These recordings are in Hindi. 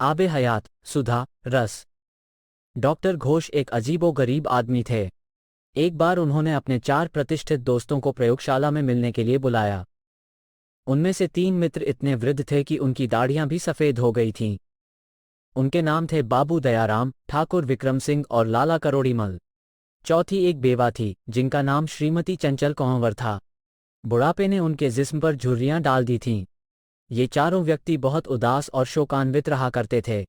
आबे हयात, सुधा, रस। डॉक्टर घोष एक अजीबो-गरीब आदमी थे। एक बार उन्होंने अपने 4 प्रतिष्ठित दोस्तों को प्रयोगशाला में मिलने के लिए बुलाया। उनमें से 3 मित्र इतने वृद्ध थे कि उनकी दाढ़ियां भी सफ़ेद हो गई थीं। उनके नाम थे बाबू दयाराम, ठाकुर विक्रम सिंह और लाला करोड़ीमल। चौथी एक बेवा थी, जिनका नाम श्रीमती चंचल कंवर था। बुढ़ापे ने उनके जिस्म पर झुर्रियां डाल दी थीं। ये चारों व्यक्ति बहुत उदास और शोकान्वित रहा करते थे।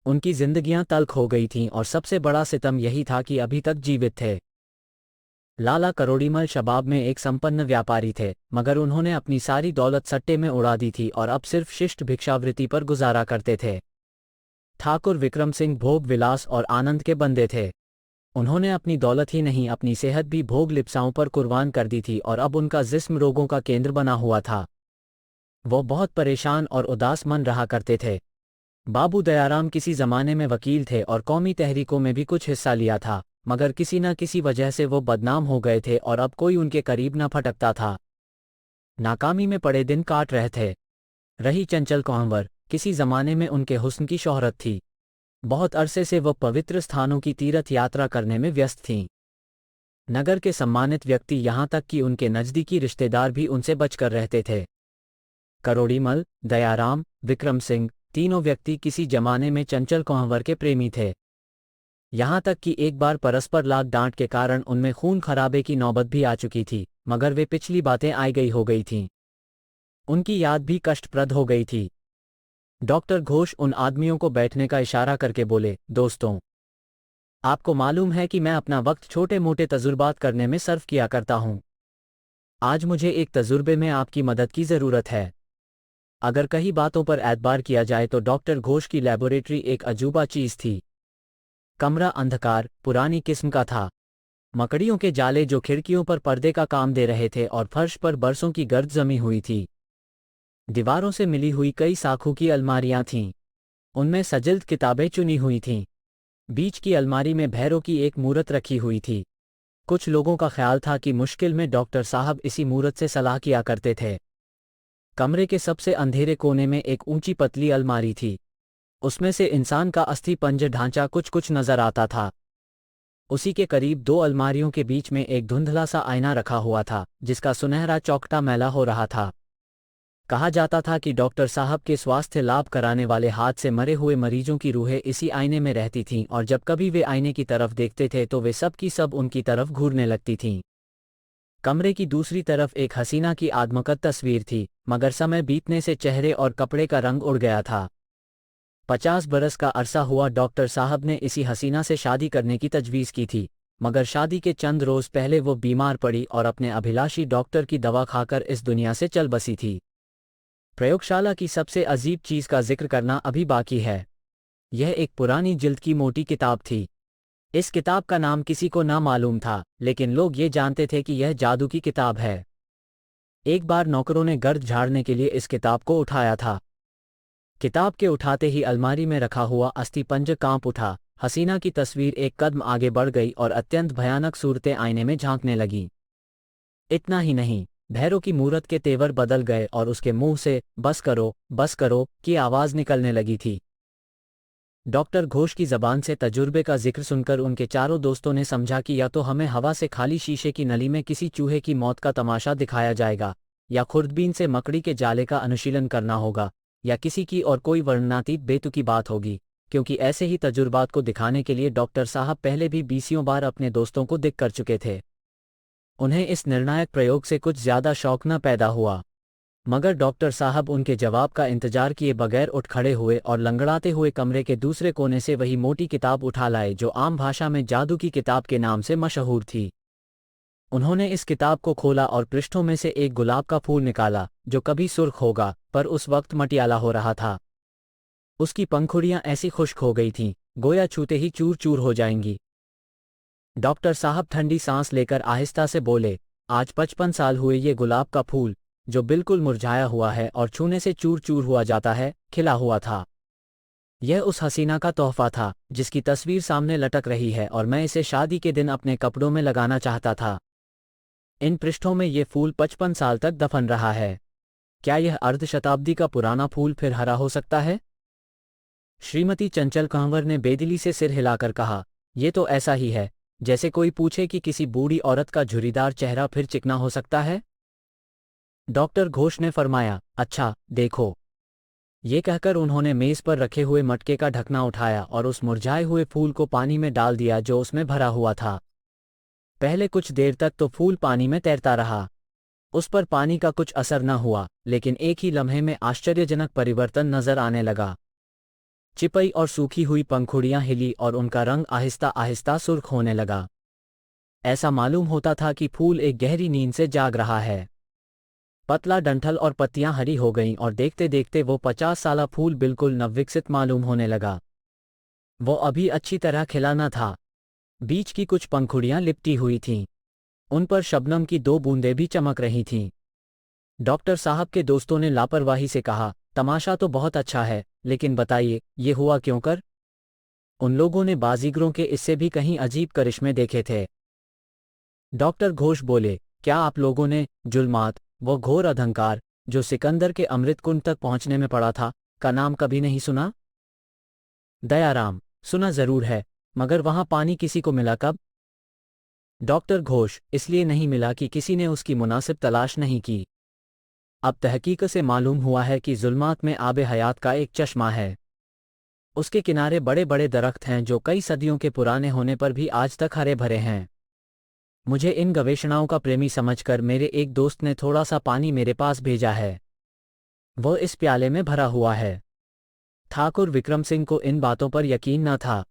उनकी जिंदगियां तल्ख हो गई थीं और सबसे बड़ा सितम यही था कि अभी तक जीवित थे। लाला करोड़ीमल शबाब में एक संपन्न व्यापारी थे, मगर उन्होंने अपनी सारी दौलत सट्टे में उड़ा दी थी और अब सिर्फ शिष्ट भिक्षावृत्ति पर गुजारा करते थे। ठाकुर विक्रम सिंह भोग विलास और आनंद के बंदे थे। उन्होंने अपनी दौलत ही नहीं, अपनी सेहत भी भोग लिप्साओं पर कुर्बान कर दी थी और अब उनका जिस्म रोगों का केंद्र बना हुआ था। वो बहुत परेशान और उदास मन रहा करते थे। बाबू दयाराम किसी जमाने में वकील थे और कौमी तहरीकों में भी कुछ हिस्सा लिया था, मगर किसी न किसी वजह से वो बदनाम हो गए थे और अब कोई उनके करीब न फटकता था। नाकामी में पड़े दिन काट रहे थे। रही चंचल कंवर, किसी जमाने में उनके हुस्न की शोहरत थी। बहुत अरसे से वो पवित्र स्थानों की तीर्थ यात्रा करने में व्यस्त थीं। नगर के सम्मानित व्यक्ति यहाँ तक कि उनके नज़दीकी रिश्तेदार भी उनसे बचकर रहते थे। करोड़ीमल, दयाराम, विक्रम सिंह, तीनों व्यक्ति किसी जमाने में चंचल कंवर के प्रेमी थे। यहाँ तक कि एक बार परस्पर लाग डांट के कारण उनमें खून खराबे की नौबत भी आ चुकी थी, मगर वे पिछली बातें आई गई हो गई थीं। उनकी याद भी कष्टप्रद हो गई थी। डॉक्टर घोष उन आदमियों को बैठने का इशारा करके बोले, दोस्तों, आपको मालूम है कि मैं अपना वक्त छोटे मोटे तजुर्बात करने में सर्फ किया करता हूँ। आज मुझे एक तजुर्बे में आपकी मदद की ज़रूरत है। अगर कई बातों पर एतबार किया जाए तो डॉक्टर घोष की लैबोरेटरी एक अजूबा चीज़ थी। कमरा अंधकार, पुरानी किस्म का था। मकड़ियों के जाले जो खिड़कियों पर पर्दे का काम दे रहे थे और फर्श पर बरसों की गर्द जमी हुई थी। दीवारों से मिली हुई कई साखों की अलमारियां थीं। उनमें सजिल्द किताबें चुनी हुई थीं। बीच की अलमारी में भैरों की एक मूरत रखी हुई थी। कुछ लोगों का ख्याल था कि मुश्किल में डॉक्टर साहब इसी मूरत से सलाह किया करते थे। कमरे के सबसे अंधेरे कोने में एक ऊंची पतली अलमारी थी। उसमें से इंसान का अस्थि पंज ढांचा कुछ कुछ नजर आता था। उसी के करीब 2 अलमारियों के बीच में एक धुंधला सा आईना रखा हुआ था, जिसका सुनहरा चौकटा मैला हो रहा था। कहा जाता था कि डॉक्टर साहब के स्वास्थ्य लाभ कराने वाले हाथ से मरे हुए मरीजों की रूहें इसी आईने में रहती थीं और जब कभी वे आईने की तरफ देखते थे तो वे सब की सब उनकी तरफ घूरने लगती थीं। कमरे की दूसरी तरफ एक हसीना की आदमकद तस्वीर थी, मगर समय बीतने से चेहरे और कपड़े का रंग उड़ गया था। 50 बरस का अरसा हुआ डॉक्टर साहब ने इसी हसीना से शादी करने की तजवीज़ की थी, मगर शादी के चंद रोज़ पहले वो बीमार पड़ी और अपने अभिलाषी डॉक्टर की दवा खाकर इस दुनिया से चल बसी थी। प्रयोगशाला की सबसे अजीब चीज़ का जिक्र करना अभी बाकी है। यह एक पुरानी जिल्द की मोटी किताब थी। इस किताब का नाम किसी को ना मालूम था, लेकिन लोग ये जानते थे कि यह जादू की किताब है। एक बार नौकरों ने गर्द झाड़ने के लिए इस किताब को उठाया था। किताब के उठाते ही अलमारी में रखा हुआ अस्थिपंजर कांप उठा। हसीना की तस्वीर एक कदम आगे बढ़ गई और अत्यंत भयानक सूरतें आईने में झांकने लगी। इतना ही नहीं, भैरों की मूरत के तेवर बदल गए और उसके मुंह से बस करो की आवाज़ निकलने लगी थी। डॉक्टर घोष की जबान से तजुर्बे का जिक्र सुनकर उनके चारों दोस्तों ने समझा कि या तो हमें हवा से खाली शीशे की नली में किसी चूहे की मौत का तमाशा दिखाया जाएगा, या खुर्दबीन से मकड़ी के जाले का अनुशीलन करना होगा, या किसी की और कोई वर्णनातीत बेतुकी बात होगी, क्योंकि ऐसे ही तजुर्बात को दिखाने के लिए डॉक्टर साहब पहले भी बीसियों बार अपने दोस्तों को दिख कर चुके थे। उन्हें इस निर्णायक प्रयोग से कुछ ज्यादा शौक न पैदा हुआ, मगर डॉक्टर साहब उनके जवाब का इंतजार किए बगैर उठ खड़े हुए और लंगड़ाते हुए कमरे के दूसरे कोने से वही मोटी किताब उठा लाए जो आम भाषा में जादू की किताब के नाम से मशहूर थी। उन्होंने इस किताब को खोला और पृष्ठों में से एक गुलाब का फूल निकाला, जो कभी सुर्ख होगा पर उस वक्त मटियाला हो रहा था। उसकी पंखुड़ियां ऐसी खुश्क हो गई थीं, गोया छूते ही चूर चूर हो जाएंगी। डॉक्टर साहब ठंडी सांस लेकर आहिस्ता से बोले, आज 55 साल हुए ये गुलाब का फूल, जो बिल्कुल मुरझाया हुआ है और छूने से चूर चूर हुआ जाता है, खिला हुआ था। यह उस हसीना का तोहफा था जिसकी तस्वीर सामने लटक रही है और मैं इसे शादी के दिन अपने कपड़ों में लगाना चाहता था। इन पृष्ठों में ये फूल 55 साल तक दफन रहा है। क्या यह अर्ध शताब्दी का पुराना फूल फिर हरा हो सकता है? श्रीमती चंचल कंवर ने बेदिली से सिर हिलाकर कहा, ये तो ऐसा ही है जैसे कोई पूछे कि किसी बूढ़ी औरत का झुर्रीदार चेहरा फिर चिकना हो सकता है। डॉक्टर घोष ने फरमाया, अच्छा देखो। ये कहकर उन्होंने मेज पर रखे हुए मटके का ढकना उठाया और उस मुरझाए हुए फूल को पानी में डाल दिया जो उसमें भरा हुआ था। पहले कुछ देर तक तो फूल पानी में तैरता रहा। उस पर पानी का कुछ असर न हुआ, लेकिन एक ही लम्हे में आश्चर्यजनक परिवर्तन नजर आने लगा। चिपई और सूखी हुई पंखुड़ियां हिली और उनका रंग आहिस्ता आहिस्ता सुर्ख होने लगा। ऐसा मालूम होता था कि फूल एक गहरी नींद से जाग रहा है। पतला डंठल और पत्तियां हरी हो गईं और देखते देखते वो 50 साला फूल बिल्कुल नवविकसित मालूम होने लगा। वो अभी अच्छी तरह खिला न था। बीच की कुछ पंखुड़ियां लिपटी हुई थीं। उन पर शबनम की 2 बूंदें भी चमक रही थीं। डॉक्टर साहब के दोस्तों ने लापरवाही से कहा, तमाशा तो बहुत अच्छा है, लेकिन बताइए ये हुआ क्यों कर? उन लोगों ने बाजीगरों के इससे भी कहीं अजीब करिश्मे देखे थे। डॉक्टर घोष बोले, क्या आप लोगों ने जुल्मात, वो घोर अधंकार जो सिकंदर के अमृत कुंड तक पहुंचने में पड़ा था, का नाम कभी नहीं सुना? दयाराम, सुना जरूर है, मगर वहां पानी किसी को मिला कब? डॉक्टर घोष, इसलिए नहीं मिला कि किसी ने उसकी मुनासिब तलाश नहीं की। अब तहकीक से मालूम हुआ है कि जुल्मात में आबे हयात का एक चश्मा है। उसके किनारे बड़े बड़े दरख्त हैं जो कई सदियों के पुराने होने पर भी आज तक हरे भरे हैं। मुझे इन गवेषणाओं का प्रेमी समझकर मेरे एक दोस्त ने थोड़ा सा पानी मेरे पास भेजा है। वो इस प्याले में भरा हुआ है। ठाकुर विक्रम सिंह को इन बातों पर यकीन न था,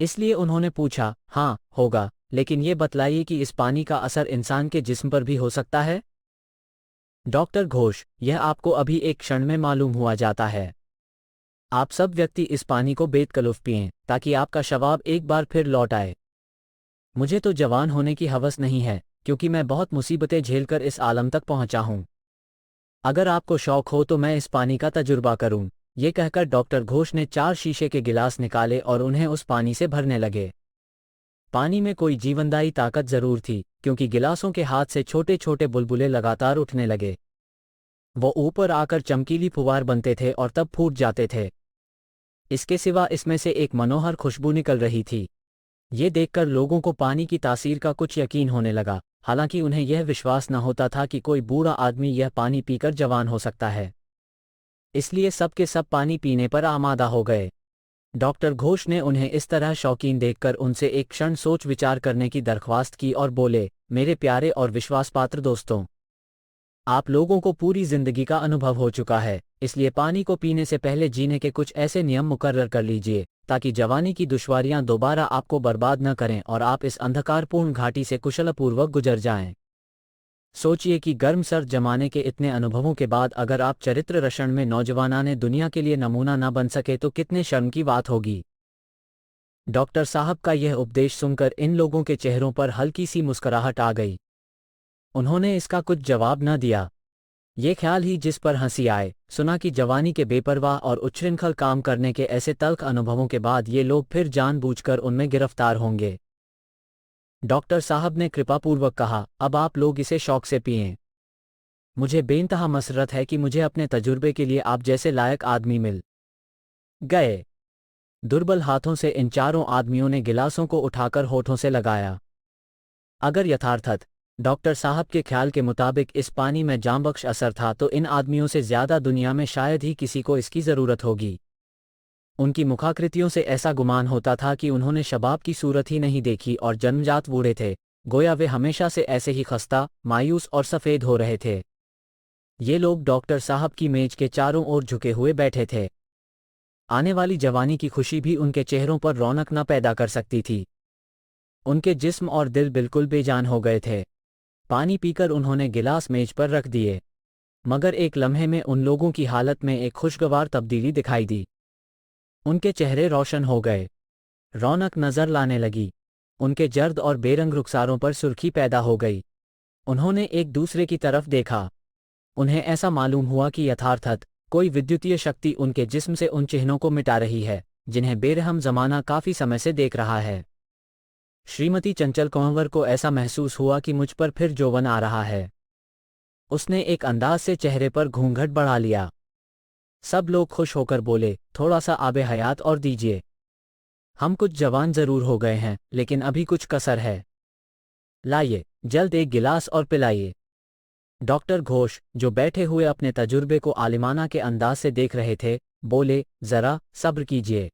इसलिए उन्होंने पूछा, हाँ होगा, लेकिन ये बतलाइए कि इस पानी का असर इंसान के जिस्म पर भी हो सकता है? डॉक्टर घोष, यह आपको अभी एक क्षण में मालूम हुआ जाता है। आप सब व्यक्ति इस पानी को बेतकल्लुफ पिएं, ताकि आपका शवाब एक बार फिर लौट आए। मुझे तो जवान होने की हवस नहीं है, क्योंकि मैं बहुत मुसीबतें झेलकर इस आलम तक पहुंचा हूं। अगर आपको शौक हो तो मैं इस पानी का तजुर्बा करूं। ये कहकर डॉक्टर घोष ने 4 शीशे के गिलास निकाले और उन्हें उस पानी से भरने लगे। पानी में कोई जीवनदायी ताकत जरूर थी, क्योंकि गिलासों के हाथ से छोटे छोटे बुलबुले लगातार उठने लगे। वो ऊपर आकर चमकीली फुवार बनते थे और तब फूट जाते थे। इसके सिवा इसमें से एक मनोहर खुशबू निकल रही थी। ये देखकर लोगों को पानी की तासीर का कुछ यकीन होने लगा, हालांकि उन्हें यह विश्वास न होता था कि कोई बूढ़ा आदमी यह पानी पीकर जवान हो सकता है। इसलिए सब के सब पानी पीने पर आमादा हो गए। डॉक्टर घोष ने उन्हें इस तरह शौकीन देखकर उनसे एक क्षण सोच विचार करने की दरख्वास्त की और बोले, मेरे प्यारे और विश्वासपात्र दोस्तों, आप लोगों को पूरी जिंदगी का अनुभव हो चुका है, इसलिए पानी को पीने से पहले जीने के कुछ ऐसे नियम मुकर्रर कर लीजिए ताकि जवानी की दुश्वारियां दोबारा आपको बर्बाद न करें और आप इस अंधकारपूर्ण घाटी से कुशलपूर्वक गुजर जाएं। सोचिए कि गर्म सर्द जमाने के इतने अनुभवों के बाद अगर आप चरित्र रक्षण में नौजवानाने दुनिया के लिए नमूना न बन सके तो कितने शर्म की बात होगी। डॉक्टर साहब का यह उपदेश सुनकर इन लोगों के चेहरों पर हल्की सी मुस्कुराहट आ गई। उन्होंने इसका कुछ जवाब न दिया। ये ख्याल ही जिस पर हंसी आए, सुना कि जवानी के बेपरवाह और उच्छृंखल काम करने के ऐसे तल्ख अनुभवों के बाद ये लोग फिर जानबूझकर उनमें गिरफ्तार होंगे। डॉक्टर साहब ने कृपापूर्वक कहा, अब आप लोग इसे शौक से पिएं। मुझे बेइंतहा मसरत है कि मुझे अपने तजुर्बे के लिए आप जैसे लायक आदमी मिल गए। दुर्बल हाथों से इन चारों आदमियों ने गिलासों को उठाकर होठों से लगाया। अगर यथार्थत डॉक्टर साहब के ख्याल के मुताबिक इस पानी में जांबख्श असर था तो इन आदमियों से ज्यादा दुनिया में शायद ही किसी को इसकी जरूरत होगी। उनकी मुखाकृतियों से ऐसा गुमान होता था कि उन्होंने शबाब की सूरत ही नहीं देखी और जन्मजात बूढ़े थे, गोया वे हमेशा से ऐसे ही खस्ता, मायूस और सफ़ेद हो रहे थे। ये लोग डॉक्टर साहब की मेज के चारों ओर झुके हुए बैठे थे। आने वाली जवानी की खुशी भी उनके चेहरों पर रौनक न पैदा कर सकती थी। उनके जिस्म और दिल बिल्कुल बेजान हो गए थे। पानी पीकर उन्होंने गिलास मेज पर रख दिए, मगर एक लम्हे में उन लोगों की हालत में एक खुशगवार तब्दीली दिखाई दी। उनके चेहरे रोशन हो गए, रौनक नजर लाने लगी। उनके जर्द और बेरंग रुखसारों पर सुर्खी पैदा हो गई। उन्होंने एक दूसरे की तरफ देखा। उन्हें ऐसा मालूम हुआ कि यथार्थत कोई विद्युतीय शक्ति उनके जिस्म से उन चिन्हों को मिटा रही है जिन्हें बेरहम जमाना काफी समय से देख रहा है। श्रीमती चंचल कंवर को ऐसा महसूस हुआ कि मुझ पर फिर जोवन आ रहा है। उसने एक अंदाज से चेहरे पर घूंघट बढ़ा लिया। सब लोग खुश होकर बोले, थोड़ा सा आबे हयात और दीजिए। हम कुछ जवान जरूर हो गए हैं, लेकिन अभी कुछ कसर है। लाइए, जल्द एक गिलास और पिलाइए। डॉक्टर घोष, जो बैठे हुए अपने तजुर्बे को आलिमाना के अंदाज से देख रहे थे, बोले, जरा सब्र कीजिए।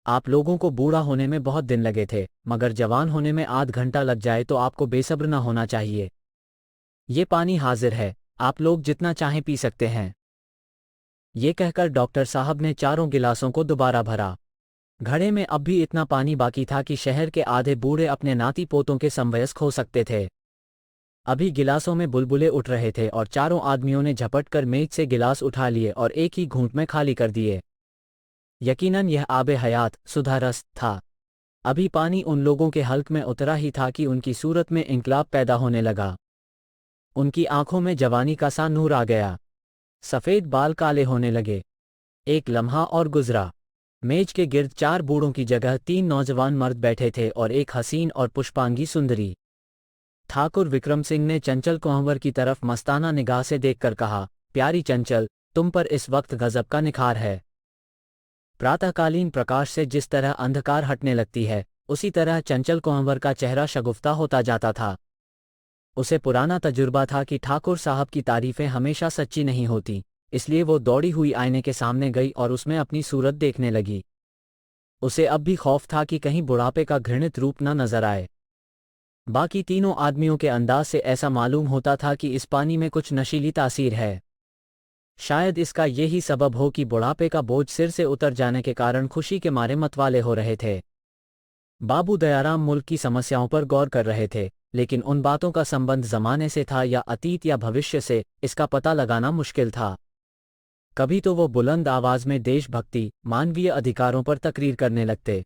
आप लोगों को बूढ़ा होने में बहुत दिन लगे थे, मगर जवान होने में आध घंटा लग जाए तो आपको बेसब्र न होना चाहिए। ये पानी हाजिर है, आप लोग जितना चाहें पी सकते हैं। ये कहकर डॉक्टर साहब ने चारों गिलासों को दोबारा भरा। घड़े में अब भी इतना पानी बाकी था कि शहर के आधे बूढ़े अपने नाती पोतों के समवयस्क हो सकते थे। अभी गिलासों में बुलबुले उठ रहे थे और चारों आदमियों ने झपट कर मेज से गिलास उठा लिए और एक ही घूंट में खाली कर दिए। यकीनन यह आबे हयात सुधा रस था। अभी पानी उन लोगों के हल्क में उतरा ही था कि उनकी सूरत में इंकलाब पैदा होने लगा। उनकी आंखों में जवानी का सा नूर आ गया। सफ़ेद बाल काले होने लगे। एक लम्हा और गुजरा। मेज के गिर्द चार बूढ़ों की जगह तीन नौजवान मर्द बैठे थे और एक हसीन और पुष्पांगी सुंदरी। ठाकुर विक्रम सिंह ने चंचल कुंवर की तरफ मस्ताना निगाह से देखकर कहा, प्यारी चंचल, तुम पर इस वक्त गजब का निखार है। प्रातःकालीन प्रकाश से जिस तरह अंधकार हटने लगती है, उसी तरह चंचल कुंवर का चेहरा शगुफ्ता होता जाता था। उसे पुराना तजुर्बा था कि ठाकुर साहब की तारीफें हमेशा सच्ची नहीं होती, इसलिए वो दौड़ी हुई आईने के सामने गई और उसमें अपनी सूरत देखने लगी। उसे अब भी खौफ था कि कहीं बुढ़ापे का घृणित रूप न नजर आए। बाकी तीनों आदमियों के अंदाज से ऐसा मालूम होता था कि इस पानी में कुछ नशीली तासीर है। शायद इसका यही सबब हो कि बुढ़ापे का बोझ सिर से उतर जाने के कारण खुशी के मारे मतवाले हो रहे थे। बाबू दयाराम मुल्क की समस्याओं पर गौर कर रहे थे, लेकिन उन बातों का संबंध जमाने से था या अतीत या भविष्य से, इसका पता लगाना मुश्किल था। कभी तो वो बुलंद आवाज में देशभक्ति, मानवीय अधिकारों पर तकरीर करने लगते,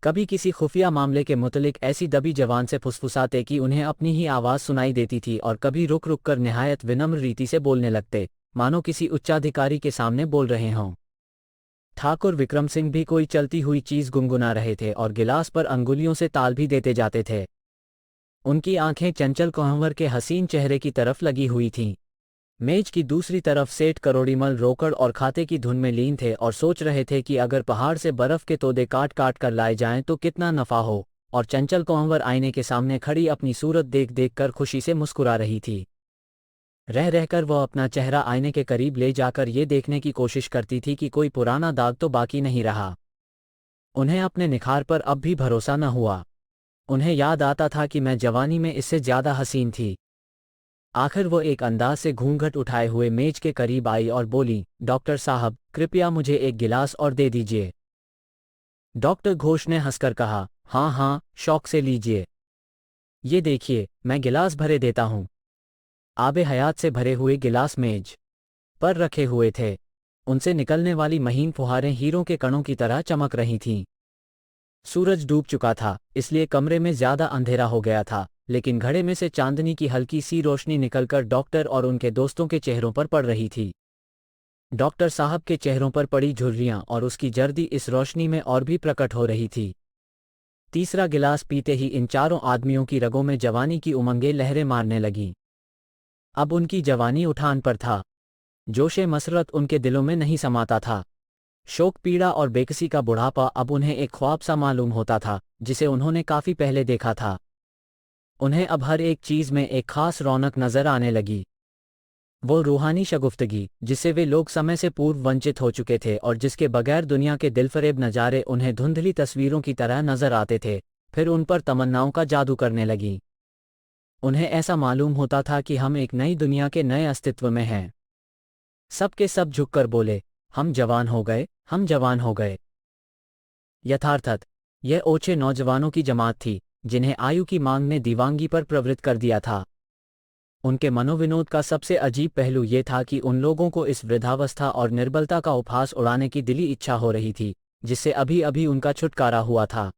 कभी किसी खुफिया मामले के मुतलिक ऐसी दबी जवान से फुसफुसाते कि उन्हें अपनी ही आवाज़ सुनाई देती थी, और कभी रुक रुक कर निहायत विनम्र रीति से बोलने लगते, मानो किसी उच्चाधिकारी के सामने बोल रहे हों। ठाकुर विक्रम सिंह भी कोई चलती हुई चीज़ गुनगुना रहे थे और गिलास पर अंगुलियों से ताल भी देते जाते थे। उनकी आंखें चंचल कुंवर के हसीन चेहरे की तरफ लगी हुई थीं। मेज की दूसरी तरफ सेठ करोड़ीमल रोकड़ और खाते की धुन में लीन थे और सोच रहे थे कि अगर पहाड़ से बर्फ के तोदे काट काट कर लाए जाएं तो कितना नफा हो, और चंचल कुंवर आईने के सामने खड़ी अपनी सूरत देख देख कर खुशी से मुस्कुरा रही थी। रह रहकर वह अपना चेहरा आईने के करीब ले जाकर ये देखने की कोशिश करती थी कि कोई पुराना दाग तो बाकी नहीं रहा। उन्हें अपने निखार पर अब भी भरोसा न हुआ। उन्हें याद आता था कि मैं जवानी में इससे ज्यादा हसीन थी। आखिर वो एक अंदाज से घूंघट उठाए हुए मेज के करीब आई और बोली, डॉक्टर साहब, कृपया मुझे एक गिलास और दे दीजिए। डॉक्टर घोष ने हंसकर कहा, हाँ हाँ, शौक से लीजिए। ये देखिए, मैं गिलास भरे देता हूँ। आबे हयात से भरे हुए गिलास मेज पर रखे हुए थे। उनसे निकलने वाली महीन फुहारें हीरों के कणों की तरह चमक रही थीं। सूरज डूब चुका था, इसलिए कमरे में ज्यादा अंधेरा हो गया था, लेकिन घड़े में से चांदनी की हल्की सी रोशनी निकलकर डॉक्टर और उनके दोस्तों के चेहरों पर पड़ रही थी। डॉक्टर साहब के चेहरों पर पड़ी झुर्रियां और उसकी जर्दी इस रोशनी में और भी प्रकट हो रही थी। तीसरा गिलास पीते ही इन चारों आदमियों की रगों में जवानी की उमंगें लहरें मारने लगीं। अब उनकी जवानी उठान पर था। जोशे मसरत उनके दिलों में नहीं समाता था। शोक, पीड़ा और बेकसी का बुढ़ापा अब उन्हें एक ख्वाब सा मालूम होता था, जिसे उन्होंने काफी पहले देखा था। उन्हें अब हर एक चीज में एक खास रौनक नजर आने लगी। वो रूहानी शगुफ्तगी, जिससे वे लोग समय से पूर्व वंचित हो चुके थे और जिसके बगैर दुनिया के दिलफरेब नज़ारे उन्हें धुंधली तस्वीरों की तरह नजर आते थे, फिर उन पर तमन्नाओं का जादू करने लगी। उन्हें ऐसा मालूम होता था कि हम एक नई दुनिया के नए अस्तित्व में हैं। सब के सब झुककर बोले, हम जवान हो गए, हम जवान हो गए। यथार्थत यह ओछे नौजवानों की जमात थी, जिन्हें आयु की मांग ने दीवांगी पर प्रवृत्त कर दिया था। उनके मनोविनोद का सबसे अजीब पहलू ये था कि उन लोगों को इस वृद्धावस्था और निर्बलता का उपहास उड़ाने की दिली इच्छा हो रही थी, जिससे अभी अभी उनका छुटकारा हुआ था।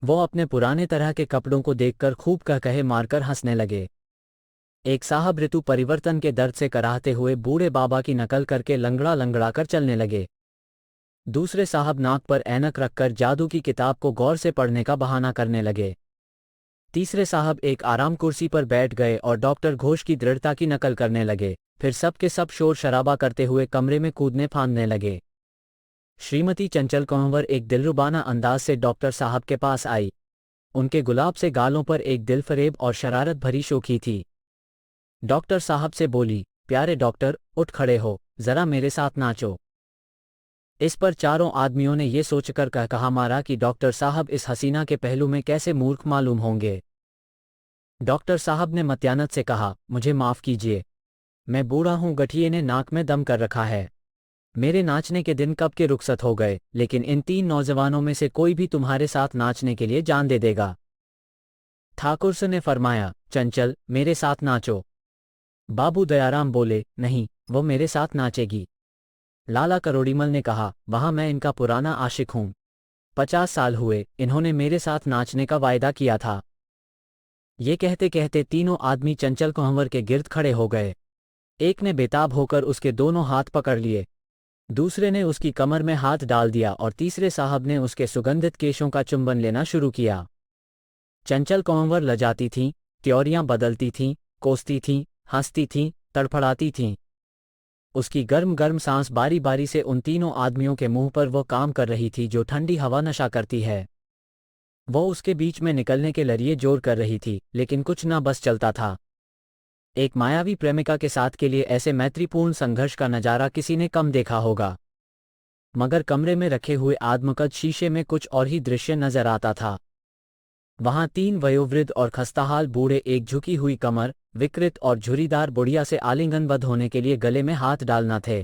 वो अपने पुराने तरह के कपड़ों को देखकर खूब कहे मारकर हंसने लगे। एक साहब ऋतु परिवर्तन के दर्द से कराहते हुए बूढ़े बाबा की नकल करके लंगड़ा लंगड़ा कर चलने लगे। दूसरे साहब नाक पर ऐनक रखकर जादू की किताब को गौर से पढ़ने का बहाना करने लगे। तीसरे साहब एक आराम कुर्सी पर बैठ गए और डॉक्टर घोष की दृढ़ता की नकल करने लगे। फिर सब के सब शोर शराबा करते हुए कमरे में कूदने फांदने लगे। श्रीमती चंचल कंवर एक दिलरुबाना अंदाज से डॉक्टर साहब के पास आई। उनके गुलाब से गालों पर एक दिलफरेब और शरारत भरी शोखी थी। डॉक्टर साहब से बोली, प्यारे डॉक्टर, उठ खड़े हो, जरा मेरे साथ नाचो। इस पर चारों आदमियों ने ये सोचकर कहा मारा कि डॉक्टर साहब इस हसीना के पहलू में कैसे मूर्ख मालूम होंगे। डॉक्टर साहब ने मत्यानत से कहा, मुझे माफ़ कीजिए, मैं बूढ़ा हूँ, गठिए ने नाक में दम कर रखा है। मेरे नाचने के दिन कब के रुखसत हो गए, लेकिन इन 3 नौजवानों में से कोई भी तुम्हारे साथ नाचने के लिए जान दे देगा। ठाकुर से ने फरमाया, चंचल मेरे साथ नाचो। बाबू दयाराम बोले, नहीं, वो मेरे साथ नाचेगी। लाला करोड़ीमल ने कहा, वहाँ मैं इनका पुराना आशिक हूँ। 50 साल हुए इन्होंने मेरे साथ नाचने का वायदा किया था। ये कहते कहते तीनों आदमी चंचल कंवर के गिर्द खड़े हो गए। एक ने बेताब होकर उसके दोनों हाथ पकड़ लिए, दूसरे ने उसकी कमर में हाथ डाल दिया और तीसरे साहब ने उसके सुगंधित केशों का चुंबन लेना शुरू किया। चंचल कंवर लजाती थीं, त्योरियां बदलती थीं, कोसती थीं, हंसती थीं, तड़फड़ाती थीं। उसकी गर्म गर्म सांस बारी बारी से उन तीनों आदमियों के मुंह पर वो काम कर रही थी जो ठंडी हवा नशा करती है। वो उसके बीच में निकलने के लरिए जोर कर रही थी, लेकिन कुछ ना बस चलता था। एक मायावी प्रेमिका के साथ के लिए ऐसे मैत्रीपूर्ण संघर्ष का नजारा किसी ने कम देखा होगा। मगर कमरे में रखे हुए आदमकद शीशे में कुछ और ही दृश्य नजर आता था। वहां 3 वयोवृद्ध और खस्ताहाल बूढ़े एक झुकी हुई कमर, विकृत और झुर्रीदार बुढ़िया से आलिंगनबद्ध होने के लिए गले में हाथ डालना थे।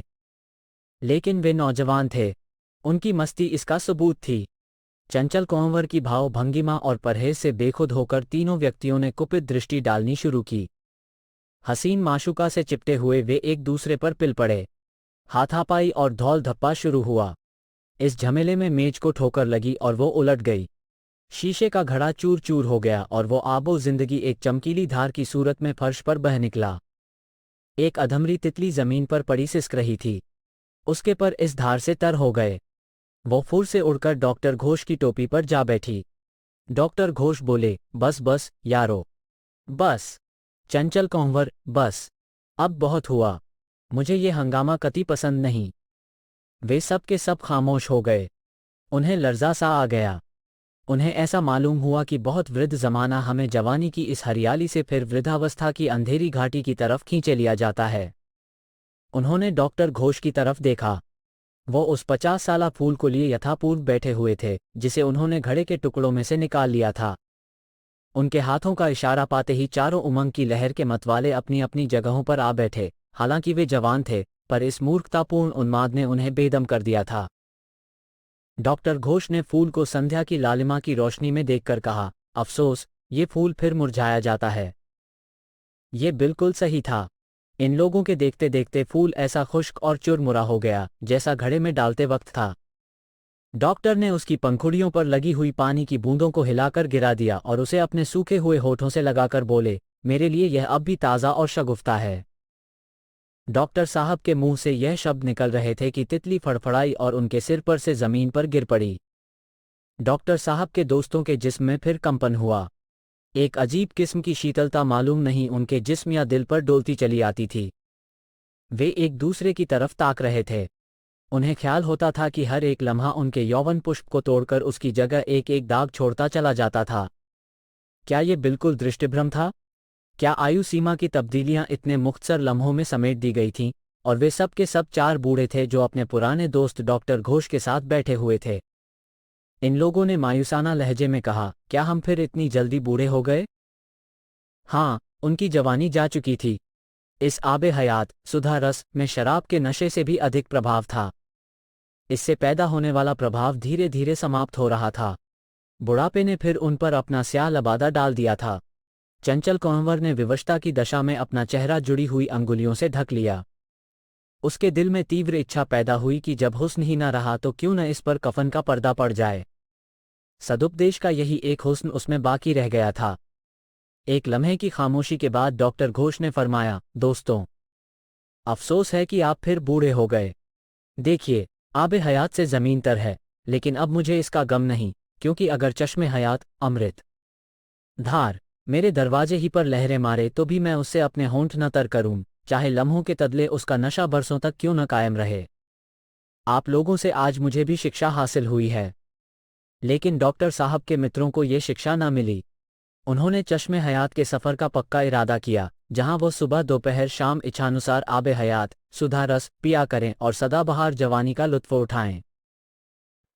लेकिन वे नौजवान थे, उनकी मस्ती इसका सबूत थी। चंचल कंवर की भाव भंगिमा और परहेज से बेखुद होकर तीनों व्यक्तियों ने कुपित दृष्टि डालनी शुरू की। हसीन माशुका से चिपटे हुए वे एक दूसरे पर पिल पड़े। हाथापाई और धौल धप्पा शुरू हुआ। इस झमेले में मेज को ठोकर लगी और वो उलट गई। शीशे का घड़ा चूर चूर हो गया और वो आबो जिंदगी एक चमकीली धार की सूरत में फर्श पर बह निकला। एक अधमरी तितली जमीन पर पड़ी सिसक रही थी, उसके पर इस धार से तर हो गए। वो फुर से उड़कर डॉक्टर घोष की टोपी पर जा बैठी। डॉक्टर घोष बोले, बस बस यारो, बस। चंचल कंवर, बस, अब बहुत हुआ, मुझे ये हंगामा कति पसंद नहीं। वे सब के सब खामोश हो गए। उन्हें लर्जा सा आ गया। उन्हें ऐसा मालूम हुआ कि बहुत वृद्ध जमाना हमें जवानी की इस हरियाली से फिर वृद्धावस्था की अंधेरी घाटी की तरफ खींचे लिया जाता है। उन्होंने डॉक्टर घोष की तरफ देखा। वो उस 50 साला फूल को लिए यथापूर्व बैठे हुए थे, जिसे उन्होंने घड़े के टुकड़ों में से निकाल लिया था। उनके हाथों का इशारा पाते ही चारों उमंग की लहर के मतवाले अपनी अपनी जगहों पर आ बैठे। हालांकि वे जवान थे, पर इस मूर्खतापूर्ण उन्माद ने उन्हें बेदम कर दिया था। डॉक्टर घोष ने फूल को संध्या की लालिमा की रोशनी में देखकर कहा, अफसोस, ये फूल फिर मुरझाया जाता है। ये बिल्कुल सही था। इन लोगों के देखते देखते फूल ऐसा खुश्क और चुरमुरा हो गया जैसा घड़े में डालते वक्त था। डॉक्टर ने उसकी पंखुड़ियों पर लगी हुई पानी की बूंदों को हिलाकर गिरा दिया और उसे अपने सूखे हुए होठों से लगाकर बोले, मेरे लिए यह अब भी ताज़ा और शगुफ्ता है। डॉक्टर साहब के मुंह से यह शब्द निकल रहे थे कि तितली फड़फड़ाई और उनके सिर पर से जमीन पर गिर पड़ी। डॉक्टर साहब के दोस्तों के जिस्म में फिर कंपन हुआ। एक अजीब किस्म की शीतलता मालूम नहीं उनके जिस्म या दिल पर डोलती चली आती थी। वे एक दूसरे की तरफ ताक रहे थे। उन्हें ख्याल होता था कि हर एक लम्हा उनके यौवन पुष्प को तोड़कर उसकी जगह एक एक दाग छोड़ता चला जाता था। क्या ये बिल्कुल दृष्टिभ्रम था? क्या आयु सीमा की तब्दीलियां इतने मुख्तसर लम्हों में समेट दी गई थीं, और वे सब के सब 4 बूढ़े थे जो अपने पुराने दोस्त डॉक्टर घोष के साथ बैठे हुए थे। इन लोगों ने मायूसाना लहजे में कहा, क्या हम फिर इतनी जल्दी बूढ़े हो गए? हाँ, उनकी जवानी जा चुकी थी। इस आबे हयात, सुधा रस में शराब के नशे से भी अधिक प्रभाव था। इससे पैदा होने वाला प्रभाव धीरे धीरे समाप्त हो रहा था। बुढ़ापे ने फिर उन पर अपना स्याह लबादा डाल दिया था। चंचल कंवर ने विवशता की दशा में अपना चेहरा जुड़ी हुई अंगुलियों से ढक लिया। उसके दिल में तीव्र इच्छा पैदा हुई कि जब हुस्न ही न रहा तो क्यों न इस पर कफन का पर्दा पड़ जाए। सदुपदेश का यही एक हुस्न उसमें बाकी रह गया था। एक लम्हे की खामोशी के बाद डॉक्टर घोष ने फरमाया, दोस्तों, अफसोस है कि आप फिर बूढ़े हो गए। देखिए, आबे हयात से ज़मीन तर है, लेकिन अब मुझे इसका गम नहीं, क्योंकि अगर चश्मे हयात, अमृत धार मेरे दरवाजे ही पर लहरें मारे तो भी मैं उससे अपने होंठ न तर करूं, चाहे लम्हों के तदले उसका नशा बरसों तक क्यों न कायम रहे। आप लोगों से आज मुझे भी शिक्षा हासिल हुई है, लेकिन डॉक्टर साहब के मित्रों को ये शिक्षा न मिली। उन्होंने चश्मे हयात के सफ़र का पक्का इरादा किया, जहां वो सुबह दोपहर शाम इच्छानुसार आबे हयात सुधा रस पिया करें और सदाबहार जवानी का लुत्फ उठाएं।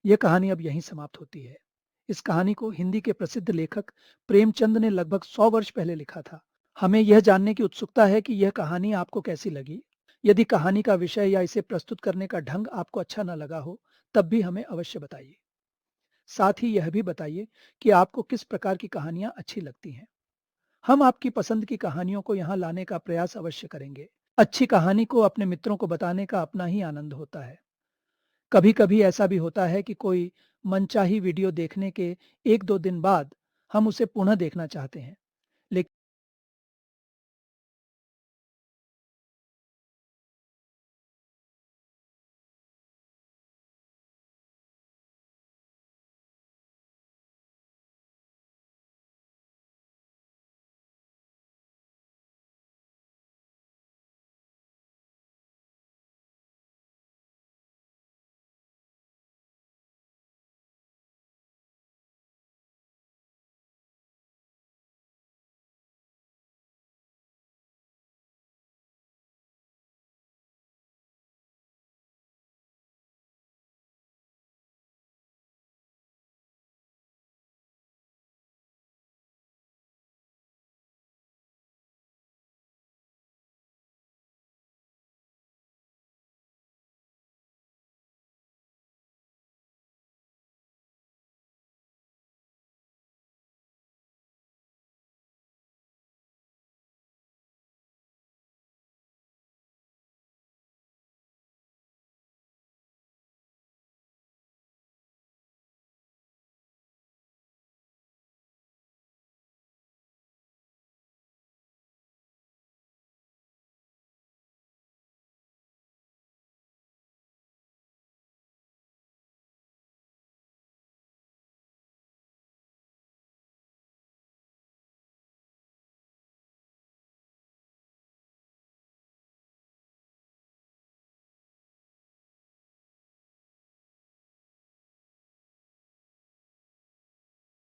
यह कहानी अब यहीं समाप्त होती है। इस कहानी को हिंदी के प्रसिद्ध लेखक प्रेमचंद ने लगभग 100 वर्ष पहले लिखा था। हमें यह जानने की उत्सुकता है कि यह कहानी आपको कैसी लगी। यदि कहानी का विषय या इसे प्रस्तुत करने का ढंग आपको अच्छा न लगा हो, तब भी हमें अवश्य बताइए। साथ ही यह भी बताइए कि आपको किस प्रकार की कहानियां अच्छी लगती हैं। हम आपकी पसंद की कहानियों को यहाँ लाने का प्रयास अवश्य करेंगे। अच्छी कहानी को अपने मित्रों को बताने का अपना ही आनंद होता है। कभी-कभी ऐसा भी होता है कि कोई मनचाही वीडियो देखने के 1-2 दिन बाद हम उसे पुनः देखना चाहते हैं।